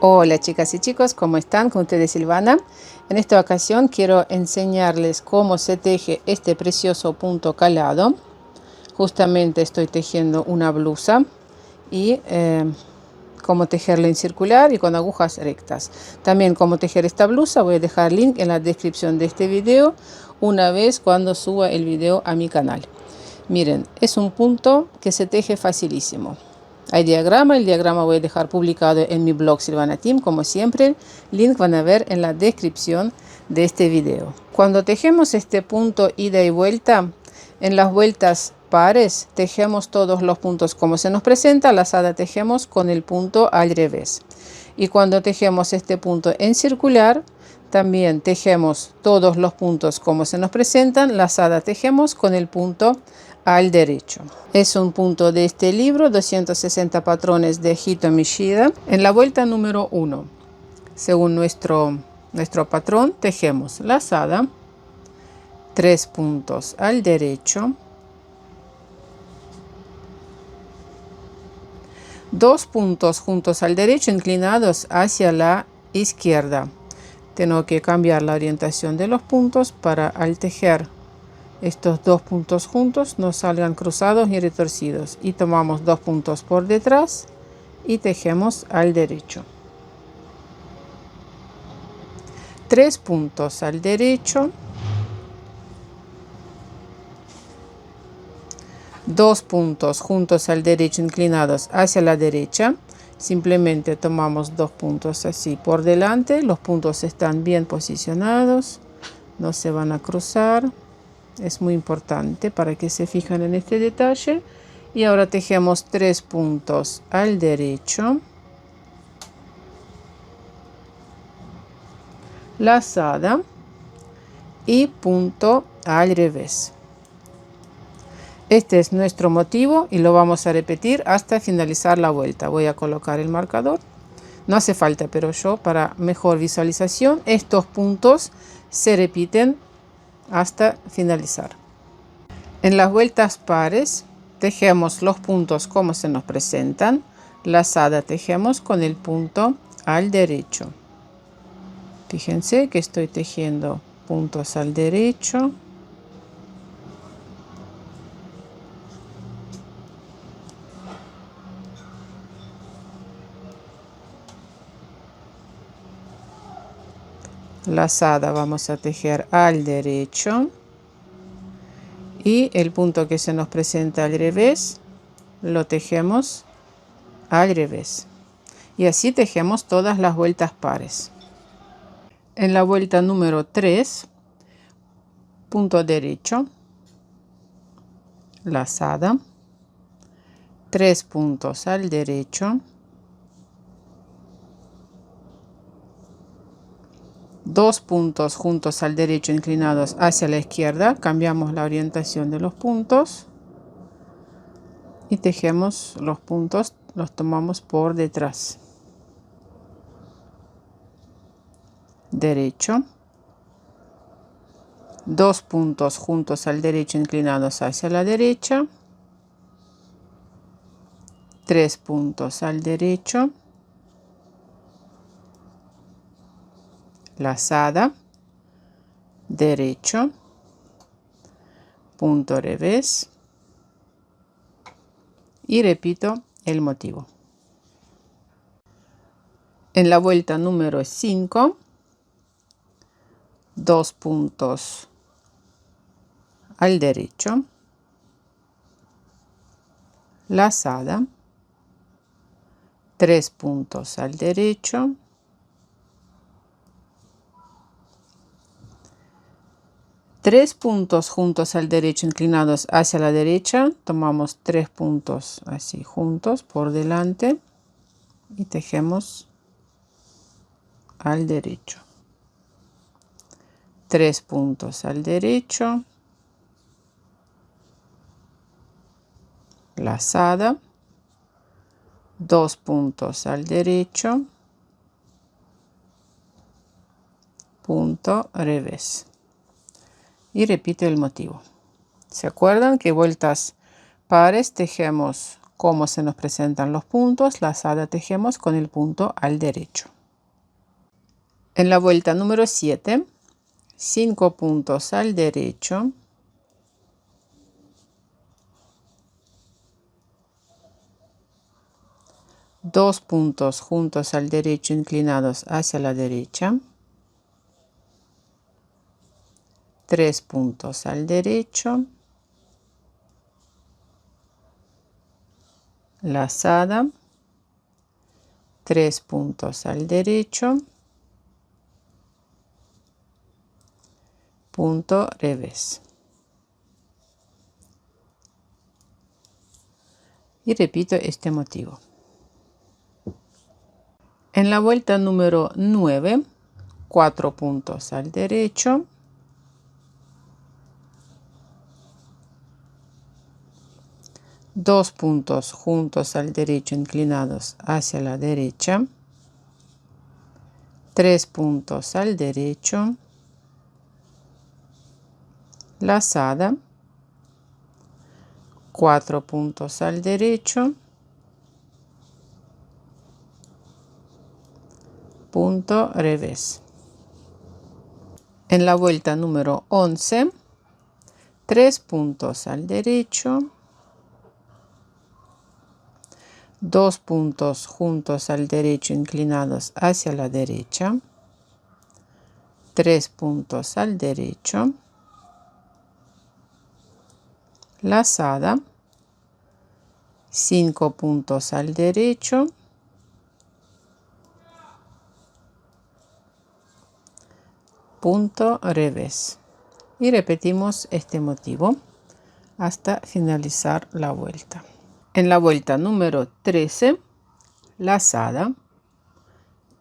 Hola chicas y chicos, ¿cómo están? Con ustedes Silvana. En esta ocasión quiero enseñarles cómo se teje este precioso punto calado. Justamente estoy tejiendo una blusa y cómo tejerla en circular y con agujas rectas. También cómo tejer esta blusa voy a dejar link en la descripción de este video una vez cuando suba el video a mi canal. Miren, es un punto que se teje facilísimo. Hay diagrama, el diagrama voy a dejar publicado en mi blog Silvana Team, como siempre. Link van a ver en la descripción de este video. Cuando tejemos este punto ida y vuelta, en las vueltas pares tejemos todos los puntos como se nos presenta, lazada tejemos con el punto al revés. Y cuando tejemos este punto en circular, también tejemos todos los puntos como se nos presentan, lazada tejemos con el punto al derecho. Es un punto de este libro, 260 patrones de Hitomi Shida. En la vuelta número 1, según nuestro patrón, tejemos lazada, 3 puntos al derecho, 2 puntos juntos al derecho inclinados hacia la izquierda. Tengo que cambiar la orientación de los puntos para al tejer estos 2 puntos juntos no salgan cruzados ni retorcidos, y tomamos 2 puntos por detrás y tejemos al derecho. 3 puntos al derecho, 2 puntos juntos al derecho inclinados hacia la derecha. Simplemente tomamos 2 puntos así por delante, los puntos están bien posicionados, no se van a cruzar. Es muy importante para que se fijen en este detalle. Y ahora tejemos 3 puntos al derecho, lazada y punto al revés. Este es nuestro motivo y lo vamos a repetir hasta finalizar la vuelta. Voy a colocar el marcador. No hace falta, pero yo para mejor visualización, estos puntos se repiten hasta finalizar. En las vueltas pares tejemos los puntos como se nos presentan, lazada tejemos con el punto al derecho. Fíjense que estoy tejiendo puntos al derecho, lazada vamos a tejer al derecho y el punto que se nos presenta al revés lo tejemos al revés, y así tejemos todas las vueltas pares. En la vuelta número 3, punto derecho, lazada, 3 puntos al derecho, 2 puntos juntos al derecho inclinados hacia la izquierda, cambiamos la orientación de los puntos y tejemos los puntos, los tomamos por detrás. Derecho, 2 puntos juntos al derecho inclinados hacia la derecha, 3 puntos al derecho, lazada, derecho, punto revés y repito el motivo. En la vuelta número 5, 2 puntos al derecho, lazada, 3 puntos al derecho, 3 puntos juntos al derecho inclinados hacia la derecha, tomamos 3 puntos así juntos por delante y tejemos al derecho. 3 puntos al derecho, lazada, 2 puntos al derecho, punto revés y repito el motivo. ¿Se acuerdan que vueltas pares tejemos cómo se nos presentan los puntos. Lazada tejemos con el punto al derecho. En la vuelta número 7, 5 puntos al derecho, 2 puntos juntos al derecho inclinados hacia la derecha, 3 puntos al derecho, lazada, 3 puntos al derecho, punto revés. Y repito este motivo. En la vuelta número 9, 4 puntos al derecho, 2 puntos juntos al derecho inclinados hacia la derecha, 3 puntos al derecho, lazada, 4 puntos al derecho, punto revés. En la vuelta número 11, 3 puntos al derecho, 2 puntos juntos al derecho inclinados hacia la derecha, 3 puntos al derecho, lazada, 5 puntos al derecho, punto revés. Y repetimos este motivo hasta finalizar la vuelta. En la vuelta número 13, lazada,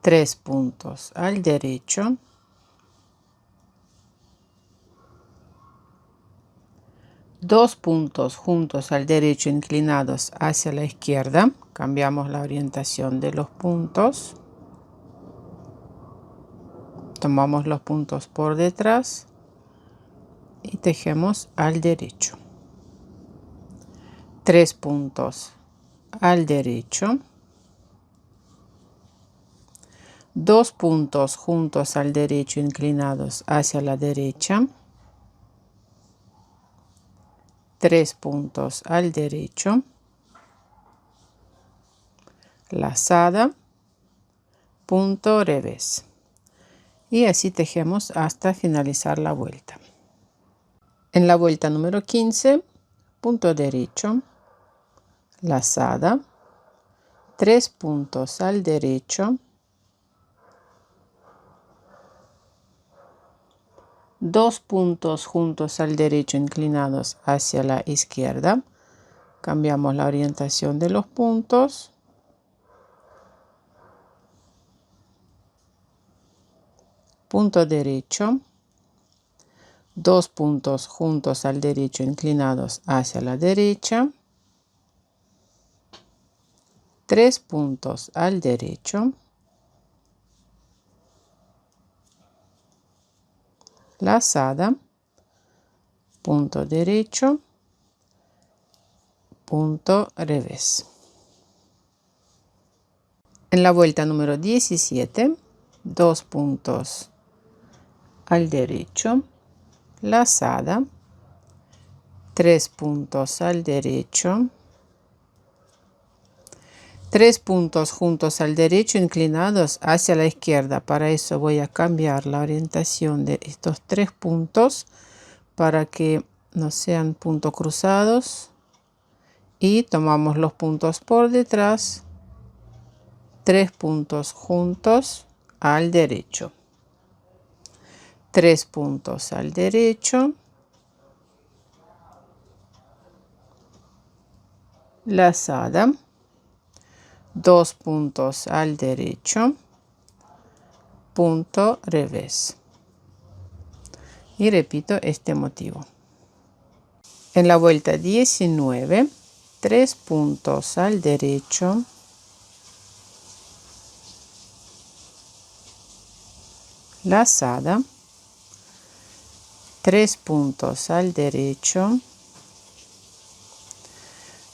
3 puntos al derecho, 2 puntos juntos al derecho inclinados hacia la izquierda, cambiamos la orientación de los puntos, tomamos los puntos por detrás y tejemos al derecho. 3 puntos al derecho, 2 puntos juntos al derecho inclinados hacia la derecha, 3 puntos al derecho, lazada, punto revés. Y así tejemos hasta finalizar la vuelta. En la vuelta número 15, punto derecho, lazada, 3 puntos al derecho, 2 puntos juntos al derecho inclinados hacia la izquierda, cambiamos la orientación de los puntos, punto derecho, 2 puntos juntos al derecho inclinados hacia la derecha, 3 puntos al derecho, lazada, punto derecho, punto revés. En la vuelta número 17, 2 puntos al derecho, lazada, 3 puntos al derecho, 3 puntos juntos al derecho inclinados hacia la izquierda. Para eso voy a cambiar la orientación de estos 3 puntos para que no sean puntos cruzados, y tomamos los puntos por detrás, 3 puntos juntos al derecho, 3 puntos al derecho, lazada, 2 puntos al derecho, punto revés. Y repito este motivo. En la vuelta 19, 3 puntos al derecho, lazada, 3 puntos al derecho,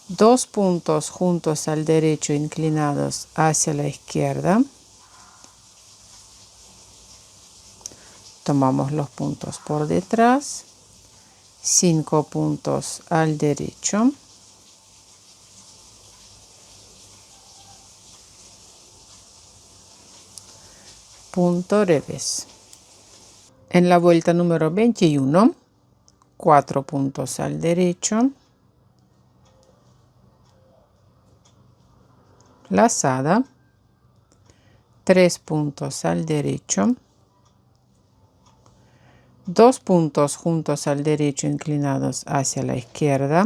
2 puntos juntos al derecho inclinados hacia la izquierda. Tomamos los puntos por detrás, 5 puntos al derecho, punto revés. En la vuelta número 21, 4 puntos al derecho, lazada, 3 puntos al derecho, 2 puntos juntos al derecho inclinados hacia la izquierda,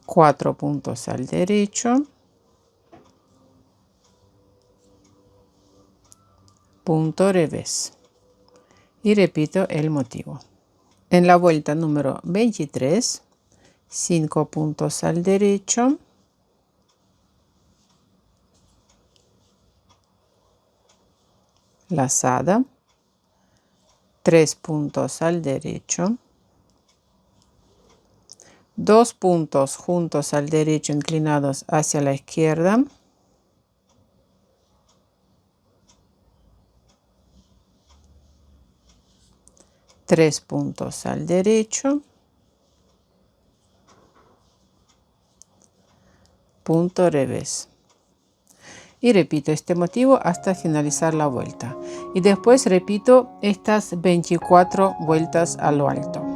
4 puntos al derecho, punto revés, y repito el motivo. En la vuelta número 23, 5 puntos al derecho, lazada, 3 puntos al derecho, 2 puntos juntos al derecho inclinados hacia la izquierda, 3 puntos al derecho, punto revés, y repito este motivo hasta finalizar la vuelta, y después repito estas 24 vueltas a lo alto.